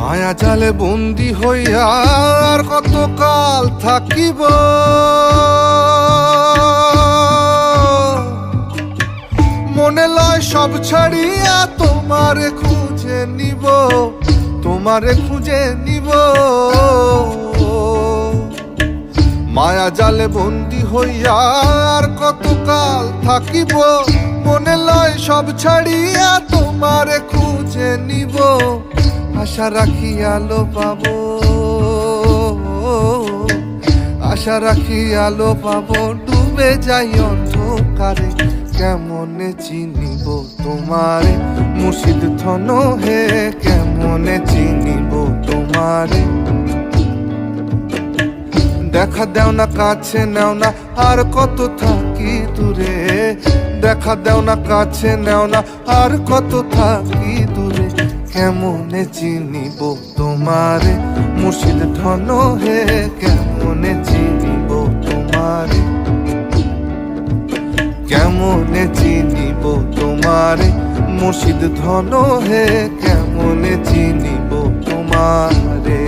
মায়া জালে বন্দি হইয়া আর কতকাল থাকিব, মনে লয় সব ছাড়িয়া তোমারে খুঁজে নিব, তোমারে খুঁজে নিব। মায়া জালে বন্দি হইয়া আর কতকাল থাকিব, মনে লয় সব ছাড়িয়া তোমারে খুঁজে নিব। আশা রাখি আলো পাবো, আশা রাখি আলো পাবো, ডুবে যাই অন্ধকারে। কেমনে চিনিব তোমারে মুর্শিদ ধন হে, কেমনে চিনিব তোমারে। দেখা দেও না কাছে নেও না আর কত থাকি দূরে, দেখা দেও না কাছে নেও না আর কত থাকি দূরে। কেমনে চিনিব তোমারে মুর্শিদ ধন হে, কেমনে চিনিব তোমারে, কেমনে চিনিব তোমারে মুর্শিদ ধন হে, কেমনে চিনিব তোমারে।